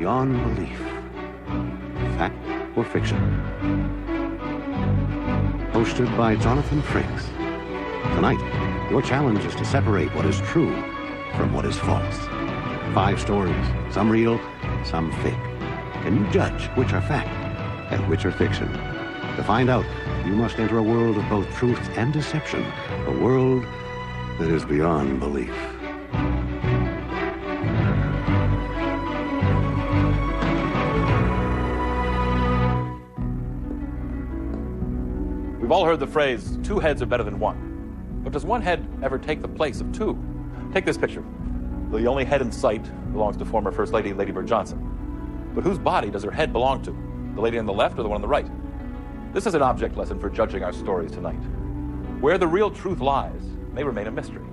beyond belief. Fact or fiction? Hosted by Jonathan Frakes. Tonight, your challenge is to separate what is true from what is false. 5 stories, some real, some fake. Can you judge which are fact and which are fiction? To find out, you must enter a world of both truth and deception, a world that is beyond belief. We've all heard the phrase, 2 heads are better than 1. But does 1 head ever take the place of 2? Take this picture. The only head in sight belongs to former First Lady, Lady Bird Johnson. But whose body does her head belong to? The lady on the left or the one on the right? This is an object lesson for judging our stories tonight. Where the real truth lies may remain a mystery.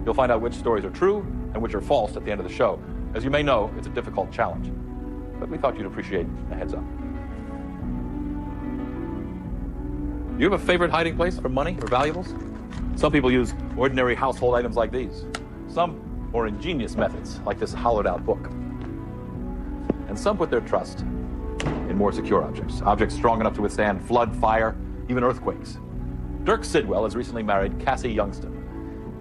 You'll find out which stories are true and which are false at the end of the show. As you may know, it's a difficult challenge. But we thought you'd appreciate a heads up. Do you have a favorite hiding place for money or valuables? Some people use ordinary household items like these. Some more ingenious methods, like this hollowed-out book. And some put their trust in more secure objects strong enough to withstand flood, fire, even earthquakes. Dirk Sidwell has recently married Cassie Youngston.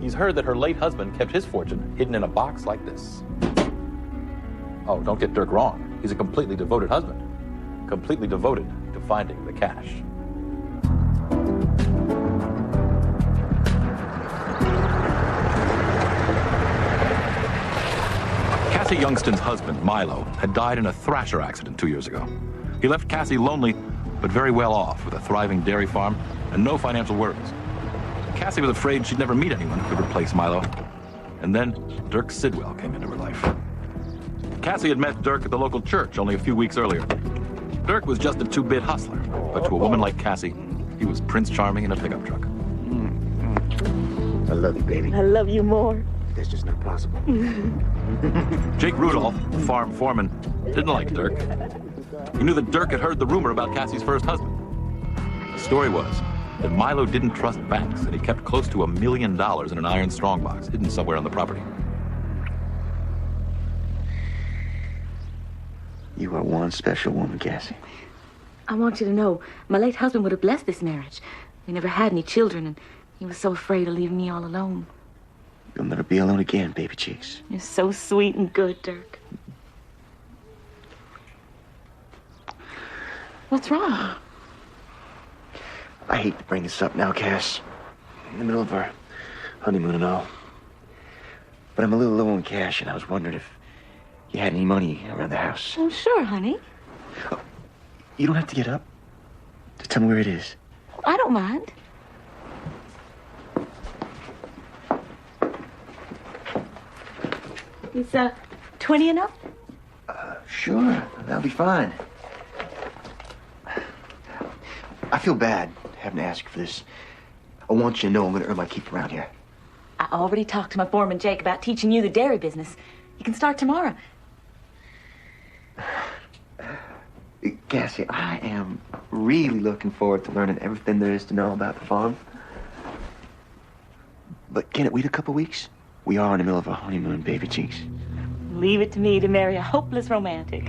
He's heard that her late husband kept his fortune hidden in a box like this. Oh, don't get Dirk wrong. He's a completely devoted husband. Completely devoted to finding the cash. Cassie Youngston's husband, Milo, had died in a thrasher accident 2 years ago. He left Cassie lonely, but very well off, with a thriving dairy farm and no financial worries. Cassie was afraid she'd never meet anyone who could replace Milo. And then Dirk Sidwell came into her life. Cassie had met Dirk at the local church only a few weeks earlier. Dirk was just a 2-bit hustler, but to a woman like Cassie, he was Prince Charming in a pickup truck. I love you, baby. I love you more. That's just not possible. Jake Rudolph, the farm foreman, didn't like Dirk. He knew that Dirk had heard the rumor about Cassie's first husband. The story was that Milo didn't trust banks, and he kept close to $1 million in an iron strongbox hidden somewhere on the property. You are one special woman, Cassie. I want you to know, my late husband would have blessed this marriage. We never had any children, and he was so afraid of leaving me all alone. You'll never be alone again, baby cheeks. You're so sweet and good, Dirk. What's wrong? I hate to bring this up now, Cass. In the middle of our honeymoon and all. But I'm a little low on cash, and I was wondering if you had any money around the house. Oh, sure, honey. Oh, you don't have to get up. Just tell me where it is. I don't mind. Is 20 enough? Sure. That'll be fine. I feel bad having to ask you for this. I want you to know I'm going to earn my keep around here. I already talked to my foreman, Jake, about teaching you the dairy business. You can start tomorrow. Cassie, I am really looking forward to learning everything there is to know about the farm. But can it wait a couple weeks? We are in the middle of a honeymoon, baby cheeks. Leave it to me to marry a hopeless romantic.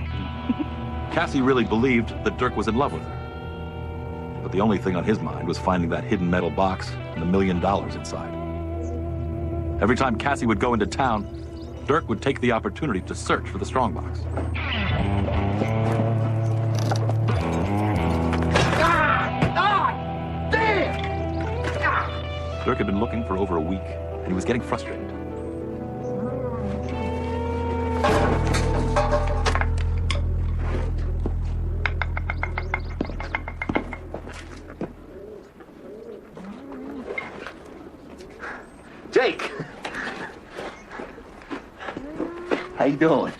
Cassie really believed that Dirk was in love with her. But the only thing on his mind was finding that hidden metal box and the $1 million inside. Every time Cassie would go into town, Dirk would take the opportunity to search for the strongbox. Dirk had been looking for over a week, and he was getting frustrated. Jake! How you doing?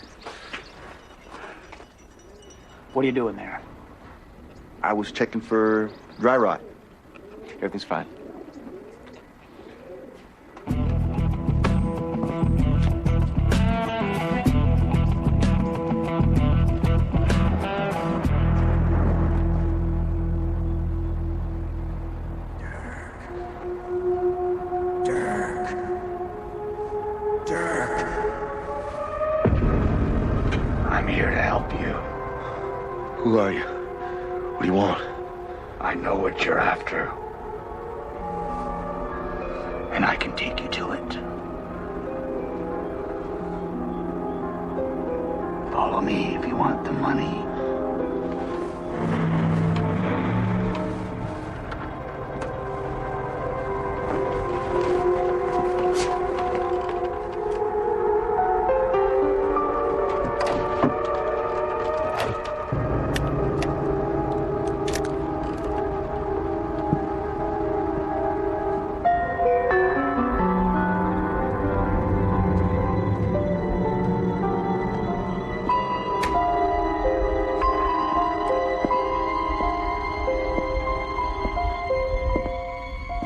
What are you doing there? I was checking for dry rot. Everything's fine. I'm here to help. help you. Who are you? What do you want? I know what you're after. And I can take you to it. Follow me if you want the money.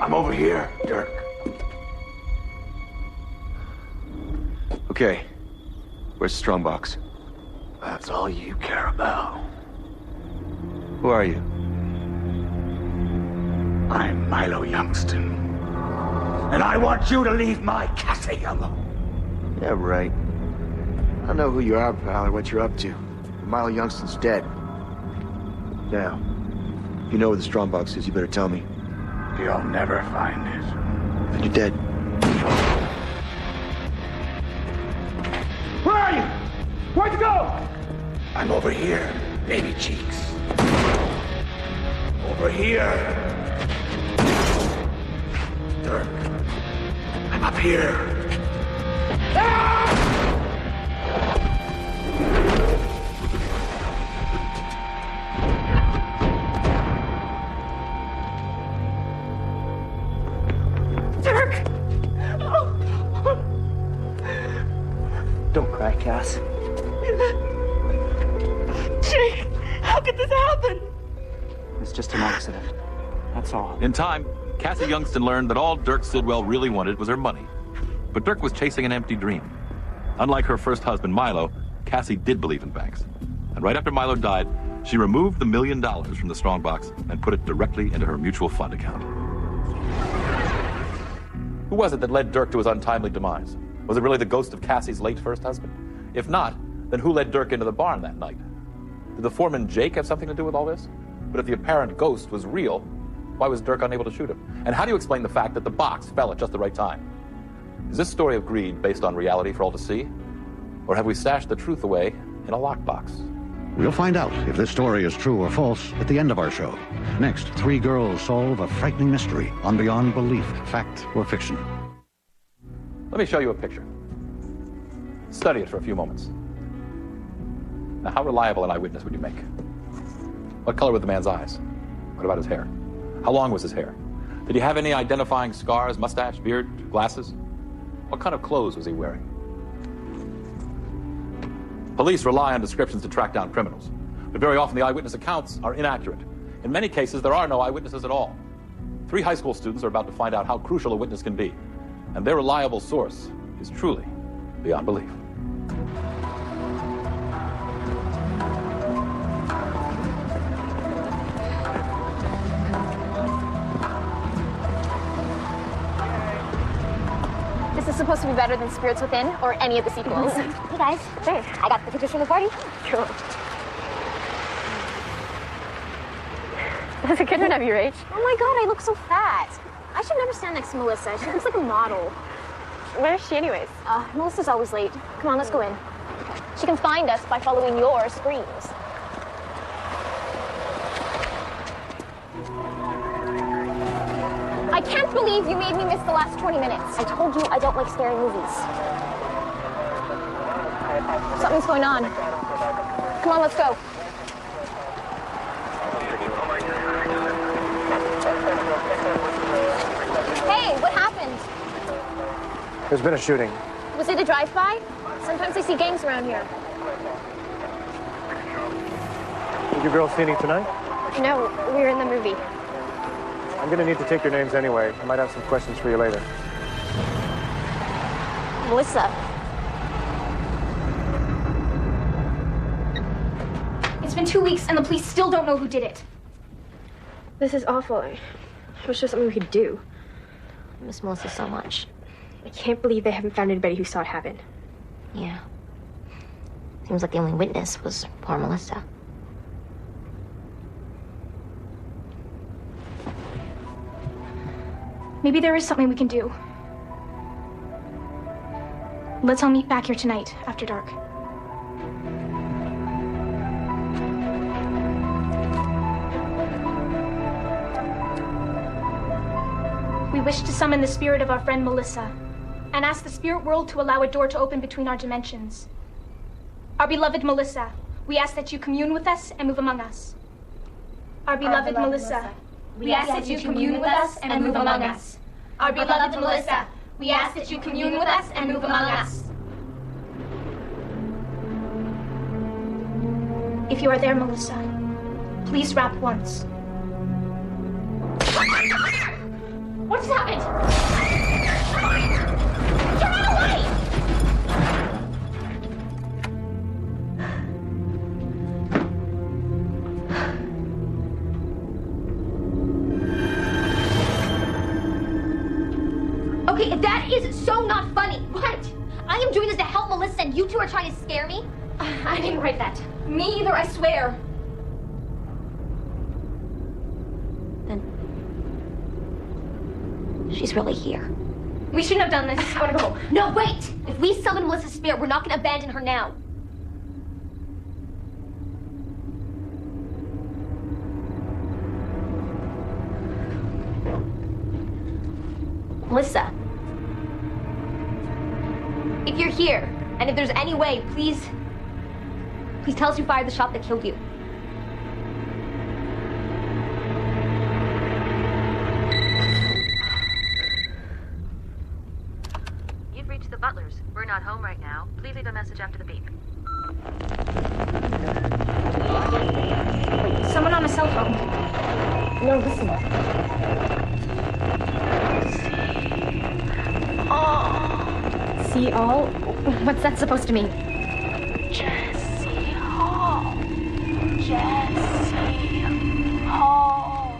I'm over here, Dirk. Okay. Where's the strongbox? That's all you care about. Who are you? I'm Milo Youngston. And I want you to leave my casa alone. Yeah, right. I know who you are, pal, or what you're up to. Milo Youngston's dead. Now, if you know where the strongbox is, you better tell me. You'll never find it. Then you're dead. Where are you? Where'd you go? I'm over here, baby cheeks. Over here. Dirk. I'm up here. Ah! Don't cry, Cass. Jake, how could this happen? It's just an accident. That's all. In time, Cassie Youngston learned that all Dirk Sidwell really wanted was her money. But Dirk was chasing an empty dream. Unlike her first husband, Milo, Cassie did believe in banks. And right after Milo died, she removed the $1 million from the strongbox and put it directly into her mutual fund account. Who was it that led Dirk to his untimely demise? Was it really the ghost of Cassie's late first husband? If not, then who led Dirk into the barn that night? Did the foreman Jake have something to do with all this? But if the apparent ghost was real, why was Dirk unable to shoot him? And how do you explain the fact that the box fell at just the right time? Is this story of greed based on reality for all to see? Or have we stashed the truth away in a lockbox? We'll find out if this story is true or false at the end of our show. Next, 3 girls solve a frightening mystery on Beyond Belief, fact or fiction. Let me show you a picture. Study it for a few moments. Now, how reliable an eyewitness would you make? What color were the man's eyes? What about his hair? How long was his hair? Did he have any identifying scars, mustache, beard, glasses? What kind of clothes was he wearing? Police rely on descriptions to track down criminals, but very often the eyewitness accounts are inaccurate. In many cases, there are no eyewitnesses at all. 3 high school students are about to find out how crucial a witness can be, and their reliable source is truly beyond belief. This is supposed to be better than Spirits Within or any of the sequels. Hey guys, hey, I got the pictures from the party. Cool. That's a good one of you, Rach. Oh my god, I look so fat. I should never stand next to Melissa. She looks like a model. Where is she anyways? Melissa's always late. Come on, let's go in. She can find us by following your screams. I can't believe you made me miss the last 20 minutes. I told you I don't like scary movies. Something's going on. Come on, let's go. Hey, what happened? There's been a shooting. Was it a drive-by? Sometimes I see gangs around here. Did you girls see any tonight? No, we were in the movie. I'm gonna need to take your names anyway. I might have some questions for you later. Melissa. It's been 2 weeks and the police still don't know who did it. This is awful. I wish there was something we could do. I miss Melissa so much. I can't believe they haven't found anybody who saw it happen. Yeah. Seems like the only witness was poor Melissa. Maybe there is something we can do. Let's all meet back here tonight, after dark. We wish to summon the spirit of our friend Melissa, and ask the spirit world to allow a door to open between our dimensions. Our beloved Melissa, we ask that you commune with us and move among us. Our beloved Melissa, we ask that you commune with us and move among us. Our beloved Melissa, we ask that you commune with us and move among us. If you are there, Melissa, please rap once. What's happened? Get out of the way! Okay, that is so not funny. What? I am doing this to help Melissa and you two are trying to scare me? I didn't write that. Me either, I swear. Then she's really here. We shouldn't have done this. I want to go. No, wait! If we summon Melissa's spirit, we're not going to abandon her now. Melissa. If you're here, and if there's any way, please tell us who fired the shot that killed you. You've reached the Butlers. We're not home right now. Please leave a message after the beep. Someone on a cell phone. No, listen. See all? What's that supposed to mean? Jesse Hall. Jesse Hall.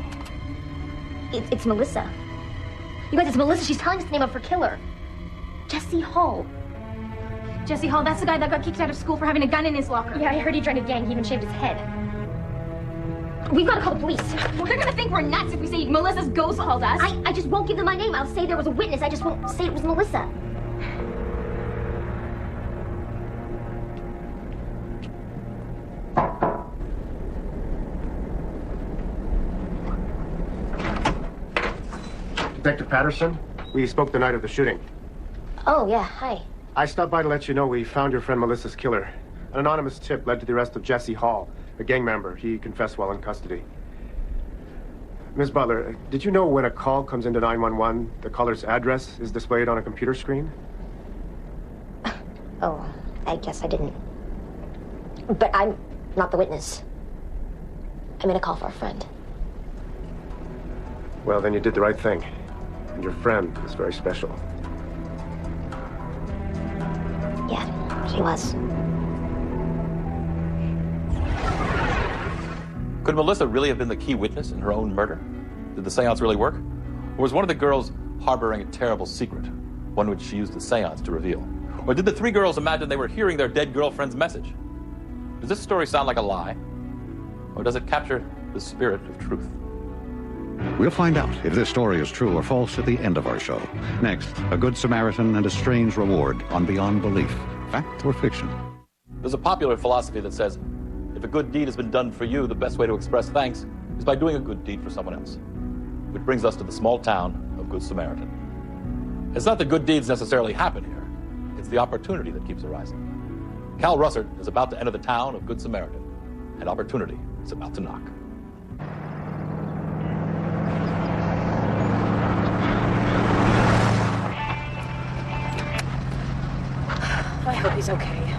It's Melissa. You guys, it's Melissa. She's telling us the name of her killer. Jesse Hall. Jesse Hall, that's the guy that got kicked out of school for having a gun in his locker. Yeah, I heard he joined a gang. He even shaved his head. We've got to call the police. They're gonna think we're nuts if we say Melissa's ghost called us. I just won't give them my name. I'll say there was a witness. I just won't say it was Melissa. Detective Patterson, we spoke the night of the shooting. Oh, yeah, hi. I stopped by to let you know we found your friend Melissa's killer. An anonymous tip led to the arrest of Jesse Hall, a gang member. He confessed while in custody. Ms. Butler, did you know when a call comes into 911, the caller's address is displayed on a computer screen? Oh, I guess I didn't. But I'm not the witness. I made a call for a friend. Well, then you did the right thing. And your friend is very special. Yeah, she was. Could Melissa really have been the key witness in her own murder? Did the seance really work? Or was one of the girls harboring a terrible secret, one which she used the seance to reveal? Or did the three girls imagine they were hearing their dead girlfriend's message? Does this story sound like a lie? Or does it capture the spirit of truth? We'll find out if this story is true or false at the end of our show. Next, a good Samaritan and a strange reward on Beyond Belief. Fact or fiction? There's a popular philosophy that says, if a good deed has been done for you, the best way to express thanks is by doing a good deed for someone else. Which brings us to the small town of Good Samaritan. It's not that good deeds necessarily happen here. It's the opportunity that keeps arising. Cal Russert is about to enter the town of Good Samaritan, and opportunity is about to knock. I hope he's okay.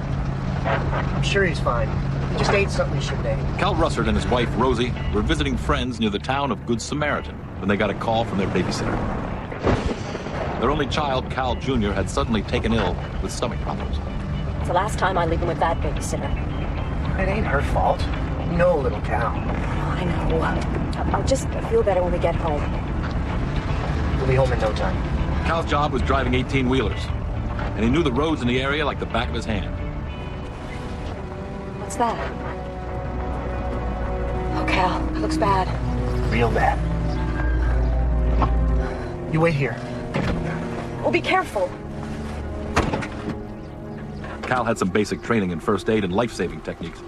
I'm sure he's fine. He just ate something he shouldn't have. Cal Russert and his wife, Rosie, were visiting friends near the town of Good Samaritan when they got a call from their babysitter. Their only child, Cal Jr., had suddenly taken ill with stomach problems. It's the last time I leave him with that babysitter. It ain't her fault. You know, little Cal. I know. I'll just feel better when we get home. We'll be home in no time. Cal's job was driving 18-wheelers, and he knew the roads in the area like the back of his hand. What's that? Oh, Cal, it looks bad. Real bad. You wait here. Well, be careful. Cal had some basic training in first aid and life-saving techniques,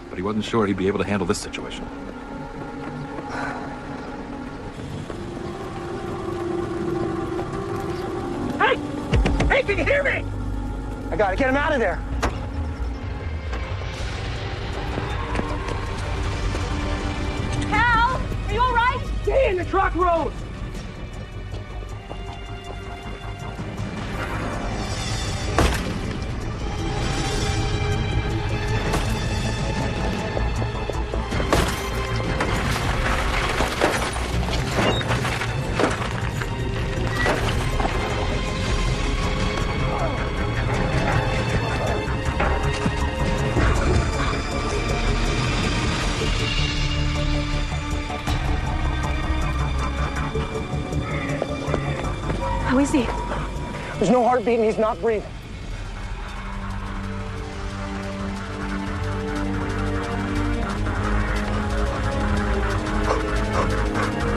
but he wasn't sure he'd be able to handle this situation. Hey! Hey, can you hear me? I gotta get him out of there. Cal, are you all right? Stay in the truck road. How is he? There's no heartbeat and he's not breathing.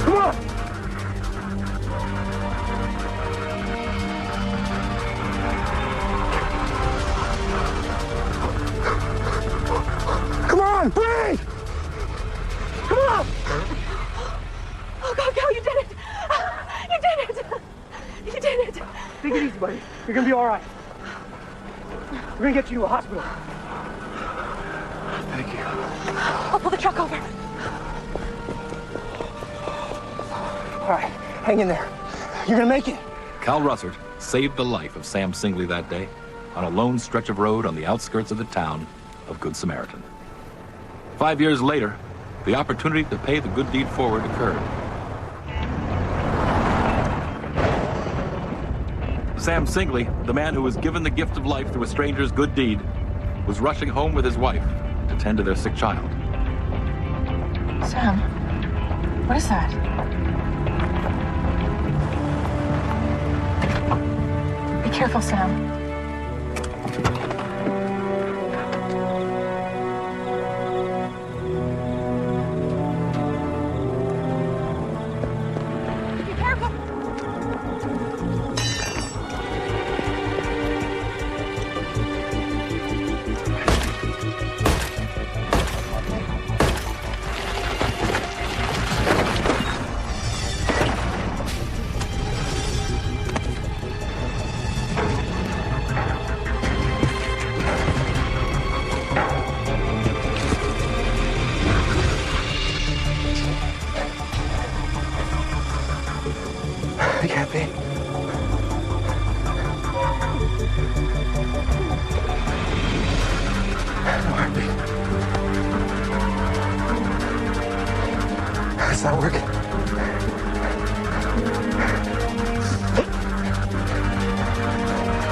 Come on! Come on, breathe! Come on! Oh, God, Cal, you did it! You did it! You did it! Take it easy, buddy. You're gonna be all right. We're gonna get you to a hospital. Thank you. I'll pull the truck over. All right, hang in there. You're gonna make it. Cal Russert saved the life of Sam Singley that day on a lone stretch of road on the outskirts of the town of Good Samaritan. 5 years later, the opportunity to pay the good deed forward occurred. Sam Singley, the man who was given the gift of life through a stranger's good deed, was rushing home with his wife to tend to their sick child. Sam, what is that? Be careful, Sam. It can't be. No heartbeat. It's not working.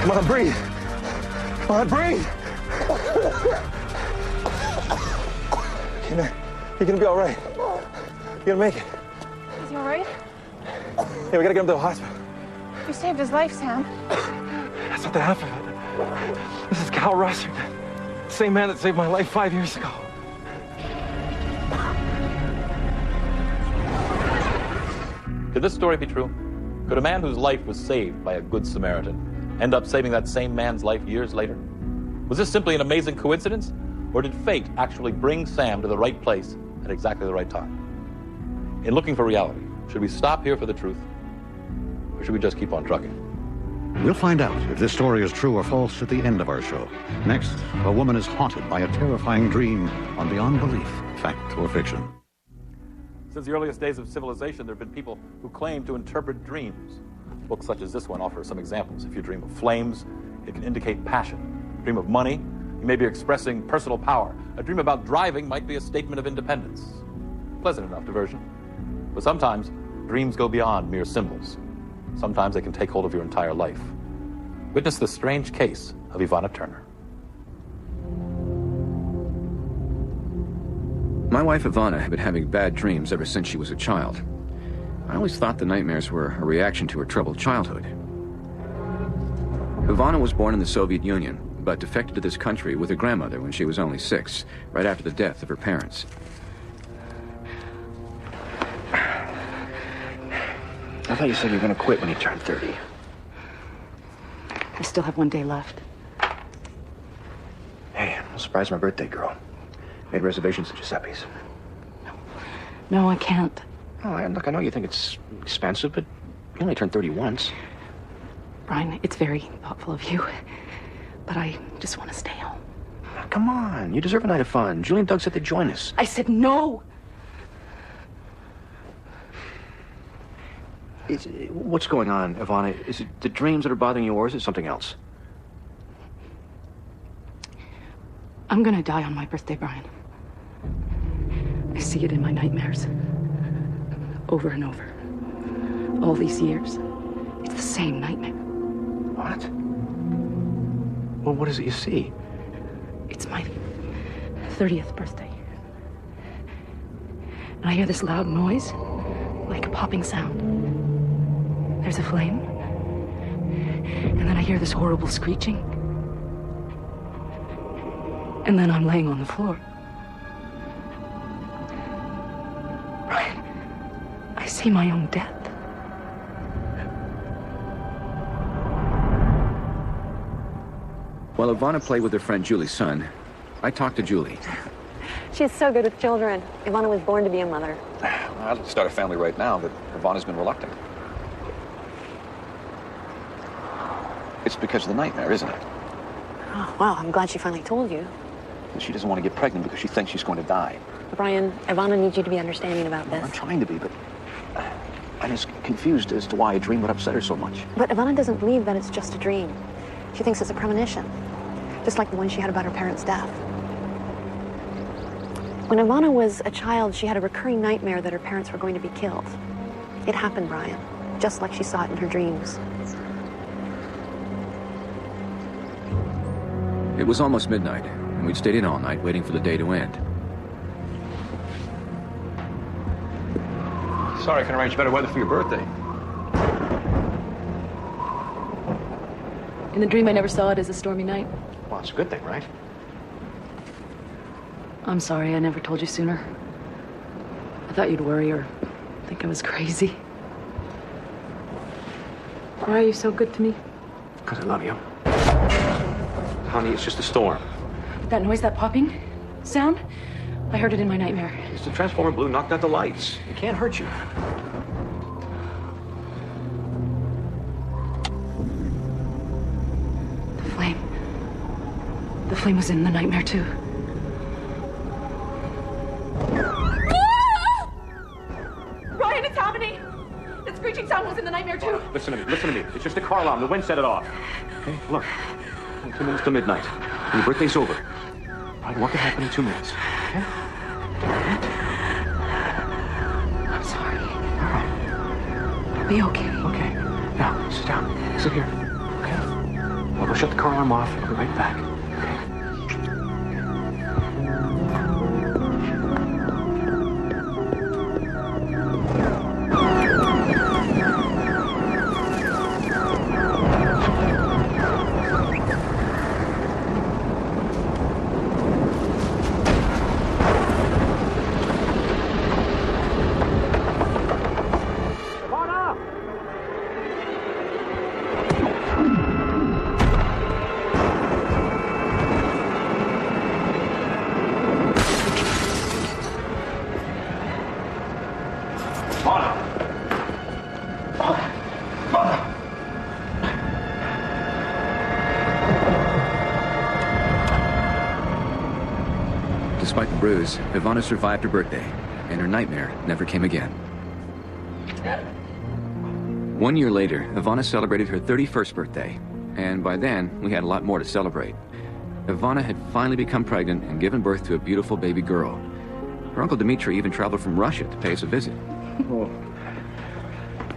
Come on, breathe. Come on, breathe. You're gonna be all right. You're gonna make it. Is he all right? Yeah, we gotta get him to the hospital. You saved his life, Sam. That's not the half of it. This is Cal Russert, the same man that saved my life 5 years ago. Could this story be true? Could a man whose life was saved by a good Samaritan end up saving that same man's life years later? Was this simply an amazing coincidence? Or did fate actually bring Sam to the right place at exactly the right time? In looking for reality, should we stop here for the truth? Or should we just keep on trucking? We'll find out if this story is true or false at the end of our show. Next, a woman is haunted by a terrifying dream on Beyond Belief, fact or fiction. Since the earliest days of civilization, there have been people who claim to interpret dreams. Books such as this one offer some examples. If you dream of flames, it can indicate passion. Dream of money, you may be expressing personal power. A dream about driving might be a statement of independence. Pleasant enough diversion. But sometimes, dreams go beyond mere symbols. Sometimes they can take hold of your entire life. Witness the strange case of Ivana Turner. My wife Ivana had been having bad dreams ever since she was a child. I always thought the nightmares were a reaction to her troubled childhood. Ivana was born in the Soviet Union, but defected to this country with her grandmother when she was only 6, right after the death of her parents. I thought you said you were going to quit when you turned 30. I still have 1 day left. Hey, I'm surprised my birthday girl made reservations at Giuseppe's. No, I can't. Oh, look, I know you think it's expensive, but you only turned 30 once. Brian, it's very thoughtful of you, but I just want to stay home. Oh, come on, you deserve a night of fun. Julie and Doug said they'd join us. I said no! What's going on, Ivana? Is it the dreams that are bothering you, or is it something else? I'm gonna die on my birthday, Brian. I see it in my nightmares. Over and over. All these years. It's the same nightmare. What? Well, what is it you see? It's my 30th birthday. And I hear this loud noise, like a popping sound. There's a flame. And then I hear this horrible screeching. And then I'm laying on the floor. Brian, I see my own death. While Ivana played with her friend Julie's son, I talked to Julie. She's so good with children. Ivana was born to be a mother. I'd like to start a family right now, but Ivana's been reluctant. It's because of the nightmare, isn't it? Oh, wow, I'm glad she finally told you. She doesn't want to get pregnant because she thinks she's going to die. Brian, Ivana needs you to be understanding about this. I'm trying to be, but I'm just confused as to why a dream would upset her so much. But Ivana doesn't believe that it's just a dream. She thinks it's a premonition, just like the one she had about her parents' death. When Ivana was a child, she had a recurring nightmare that her parents were going to be killed. It happened, Brian, just like she saw it in her dreams. It was almost midnight, and we'd stayed in all night waiting for the day to end. Sorry, I can arrange better weather for your birthday. In the dream, I never saw it as a stormy night. Well, it's a good thing, right? I'm sorry I never told you sooner. I thought you'd worry or think I was crazy. Why are you so good to me? Because I love you. Honey, it's just a storm. That noise, that popping sound, I heard it in my nightmare. It's the transformer blue knocked out the lights. It can't hurt you. The flame. The flame was in the nightmare, too. Brian, it's happening! The screeching sound was in the nightmare, too. Listen to me. It's just a car alarm. The wind set it off. Okay, look. 2 minutes to midnight. And your birthday's over. Right, what could happen in 2 minutes? Okay? I'm sorry. All right. It'll be okay. Okay. Now, sit down. Sit here. Okay? I'll go shut the car alarm off. I'll be right back. Despite the bruise, Ivana survived her birthday, and her nightmare never came again. 1 year later, Ivana celebrated her 31st birthday, and by then, we had a lot more to celebrate. Ivana had finally become pregnant and given birth to a beautiful baby girl. Her uncle Dmitri even traveled from Russia to pay us a visit. Oh.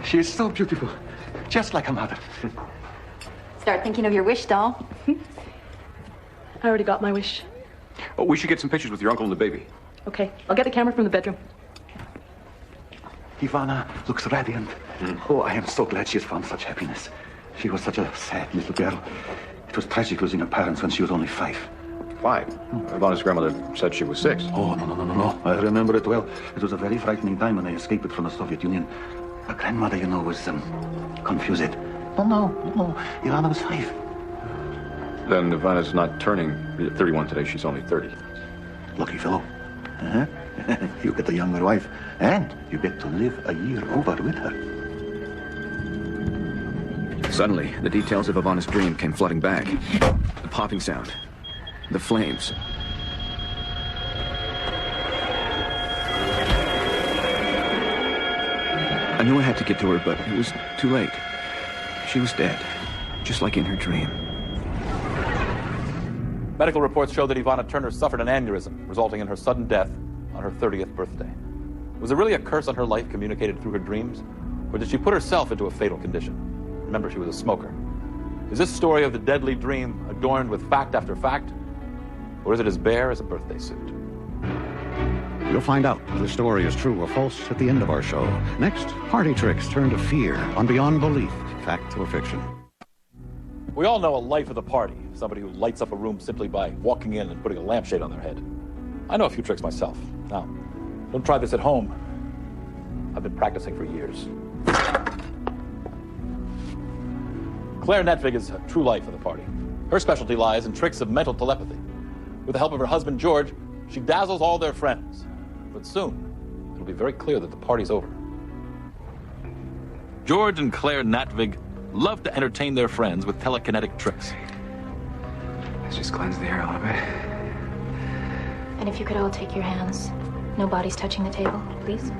She is so beautiful, just like her mother. Start thinking of your wish, doll. I already got my wish. Oh, we should get some pictures with your uncle and the baby. Okay, I'll get the camera from the bedroom. Ivana looks radiant. Oh, I am so glad she has found such happiness. She was such a sad little girl. It was tragic losing her parents when she was only 5. 5? Ivana's grandmother said she was 6. Oh, no. I remember it well. It was a very frightening time when they escaped from the Soviet Union. Her grandmother, was confused. No. Ivana was 5. Then Ivana's not turning 31 today. She's only 30. Lucky fellow. Uh-huh. You get a younger wife, and you get to live a year over with her. Suddenly, the details of Ivana's dream came flooding back. The popping sound. The flames. I knew I had to get to her, but it was too late. She was dead, just like in her dream. Medical reports show that Ivana Turner suffered an aneurysm, resulting in her sudden death on her 30th birthday. Was there really a curse on her life communicated through her dreams? Or did she put herself into a fatal condition? Remember, she was a smoker. Is this story of the deadly dream adorned with fact after fact? Or is it as bare as a birthday suit? We'll find out if the story is true or false at the end of our show. Next, party tricks turn to fear on Beyond Belief, fact or fiction. We all know a life of the party, somebody who lights up a room simply by walking in and putting a lampshade on their head. I know a few tricks myself. Now, don't try this at home. I've been practicing for years. Claire Netvig is a true life of the party. Her specialty lies in tricks of mental telepathy. With the help of her husband, George, she dazzles all their friends. But soon, it'll be very clear that the party's over. George and Claire Netvig love to entertain their friends with telekinetic tricks. Let's just cleanse the air a little bit. And if you could all take your hands. No bodies touching the table, please.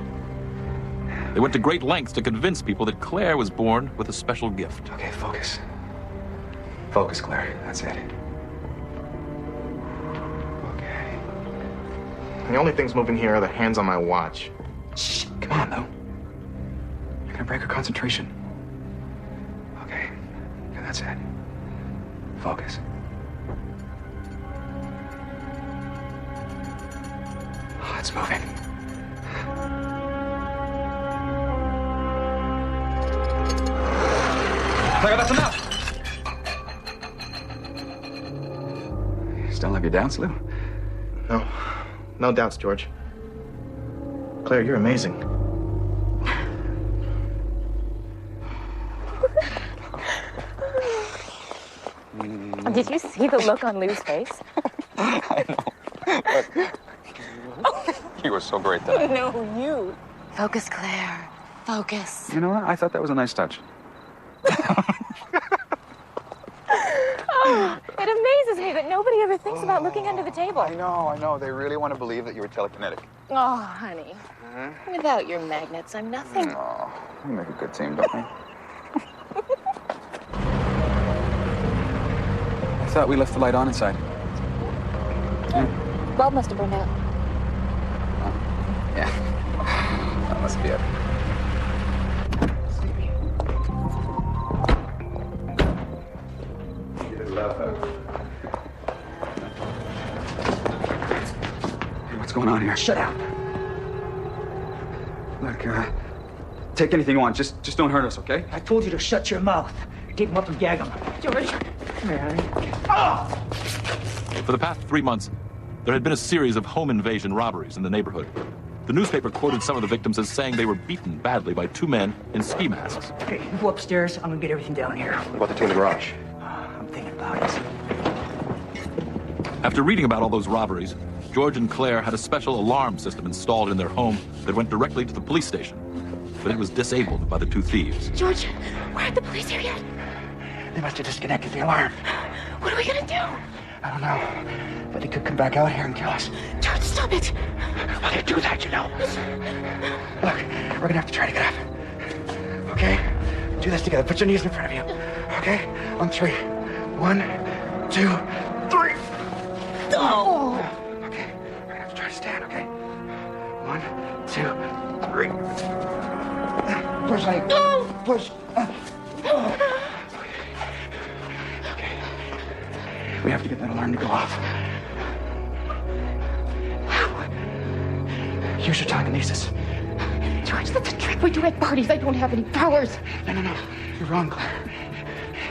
They went to great lengths to convince people that Claire was born with a special gift. Okay, focus. Focus, Claire. That's it. Okay. The only things moving here are the hands on my watch. Shh, come on, though. You're gonna break her concentration. Okay, that's it. Focus. Oh, it's moving. Claire, that's enough! Still have your doubts, Lou? No doubts, George. Claire, you're amazing. Did you see the look on Lou's face? I know. But you were so great tonight. No, you. Focus, Claire. Focus. You know what? I thought that was a nice touch. Oh, it amazes me that nobody ever thinks about looking under the table. I know. They really want to believe that you were telekinetic. Oh, honey. Without your magnets, I'm nothing. Oh, we make a good team, don't we? I thought we left the light on inside. Bulb must have burned out. Yeah. That must be it. Hey, what's going on here? Shut up. Look, take anything you want. Just don't hurt us, okay? I told you to shut your mouth. Keep him up and gag him. George. Come here, honey. Oh! For the past 3 months, there had been a series of home invasion robberies in the neighborhood. The newspaper quoted some of the victims as saying they were beaten badly by 2 men in ski masks. Okay, you go upstairs. I'm gonna get everything down here. What about the 2 in the garage? I'm thinking about it. After reading about all those robberies, George and Claire had a special alarm system installed in their home that went directly to the police station. But it was disabled by the 2 thieves. George, why aren't the police here yet? They must have disconnected the alarm. What are we gonna do? I don't know. But they could come back out here and kill us. George, stop it. Well, they do that, you know. Look, we're gonna have to try to get up. Okay? Do this together. Put your knees in front of you. Okay? On 3. 1, 2, 3. Oh! Okay, we're gonna have to try to stand, okay? 1, 2, 3. Push, like, push. Okay. We have to get that alarm to go off. How? Use your telekinesis. George, that's a trick we do at parties. I don't have any powers. No. You're wrong, Claire.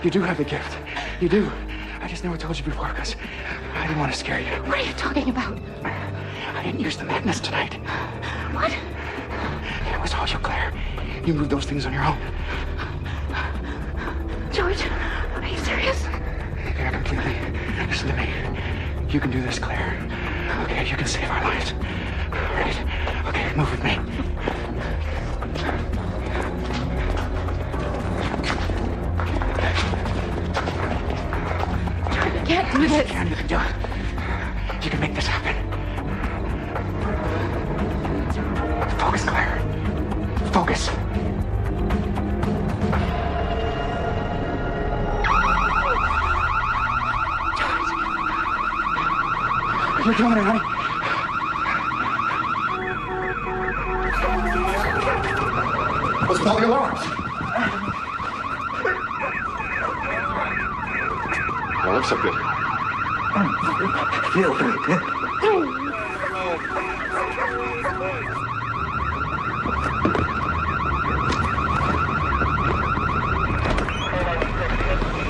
You do have the gift. You do. I just never told you before because I didn't want to scare you. What are you talking about? I didn't use the madness tonight. What? It was all you, Claire. You moved those things on your own. George, are you serious? Yeah, completely. Listen to me. You can do this, Claire. Okay, you can save our lives. All right. Okay, move with me. I can't do this. You can do it. You can make this happen. Focus, Claire. Focus. You're doing it, honey. What's with all the alarms? That looks so good. Feel very good.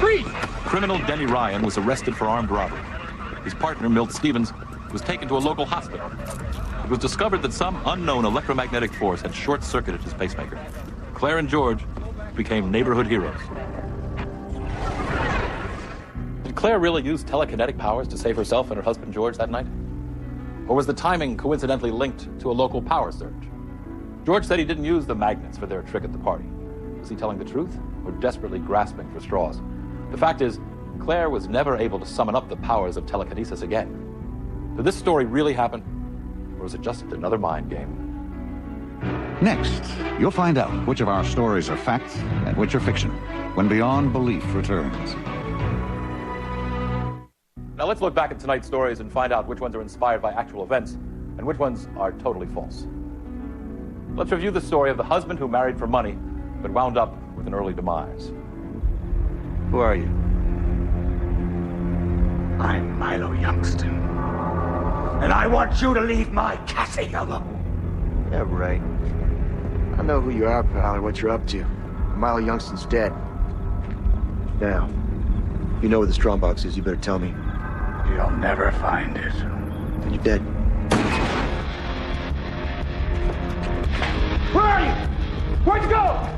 Freeze! Criminal Denny Ryan was arrested for armed robbery. His partner, Milt Stevens, was taken to a local hospital. It was discovered that some unknown electromagnetic force had short-circuited his pacemaker. Claire and George became neighborhood heroes. Did Claire really use telekinetic powers to save herself and her husband George that night? Or was the timing coincidentally linked to a local power surge? George said he didn't use the magnets for their trick at the party. Was he telling the truth or desperately grasping for straws? The fact is, Claire was never able to summon up the powers of telekinesis again. Did this story really happen? Or was it just another mind game? Next, you'll find out which of our stories are fact and which are fiction when Beyond Belief returns. Now let's look back at tonight's stories and find out which ones are inspired by actual events and which ones are totally false. Let's review the story of the husband who married for money but wound up with an early demise. Who are you? I'm Milo Youngston. And I want you to leave my Cassie alone. Yeah, right. I know who you are, pal, or what you're up to. Milo Youngston's dead. Now, you know where the strongbox is. You better tell me. You'll never find it. Then you're dead. Where are you? Where'd you go?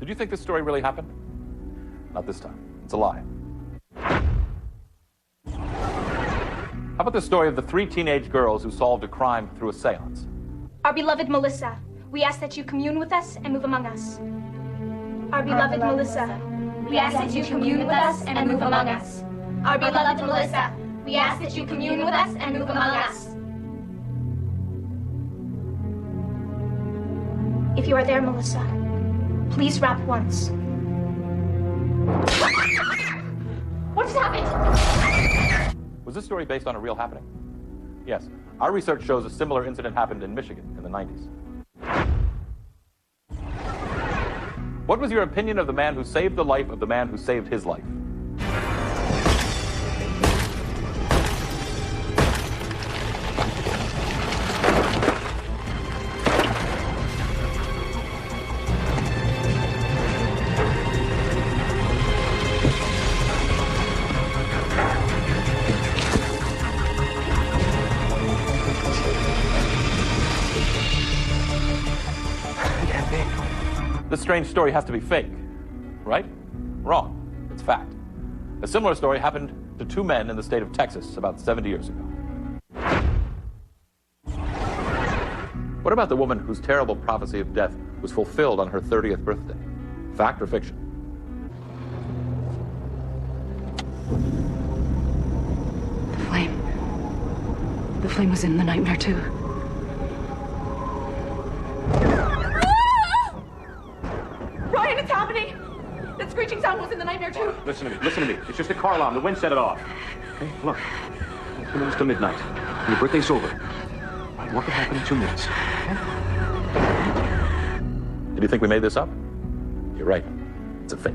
Did you think this story really happened? Not this time. It's a lie. How about the story of the 3 teenage girls who solved a crime through a seance? Our beloved Melissa, we ask that you commune with us and move among us. Our beloved Melissa, we ask that you commune with us and move among us. Our beloved Melissa, we ask that you commune with us and move among us. If you are there, Melissa, please rap once. What just happened? Was this story based on a real happening? Yes. Our research shows a similar incident happened in Michigan in the 90s. What was your opinion of the man who saved the life of the man who saved his life? This strange story has to be fake, right? Wrong. It's fact. A similar story happened to 2 men in the state of Texas about 70 years ago. What about the woman whose terrible prophecy of death was fulfilled on her 30th birthday? Fact or fiction? The flame. The flame was in the nightmare, too. Ryan, it's happening! That screeching sound was in the nightmare, too. Listen to me. It's just a car alarm. The wind set it off. Hey, look. 2 minutes to midnight. And your birthday's over. What could happen in 2 minutes? Did you think we made this up? You're right. It's a fake.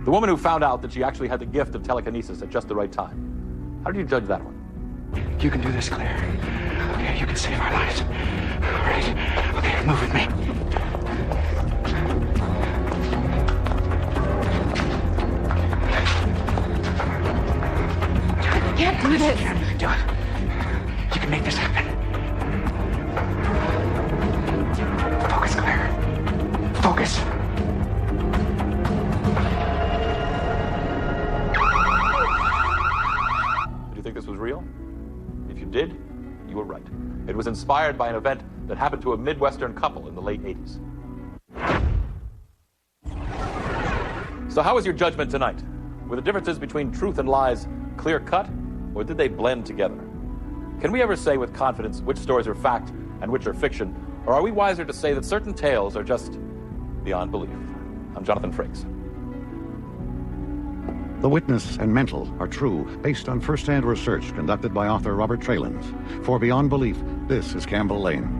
The woman who found out that she actually had the gift of telekinesis at just the right time. How did you judge that one? You can do this, Claire. Okay, you can save our lives. All right. Okay, move with me. can't do this. You can do it. You can make this happen. Focus, Claire. Focus. Did you think this was real? If you did, you were right. It was inspired by an event that happened to a Midwestern couple in the late 80s. So how was your judgment tonight? Were the differences between truth and lies clear-cut, or did they blend together? Can we ever say with confidence which stories are fact and which are fiction, or are we wiser to say that certain tales are just beyond belief? I'm Jonathan Frakes. The Witness and Mental are true, based on first-hand research conducted by author Robert Trelins. For Beyond Belief, this is Campbell Lane.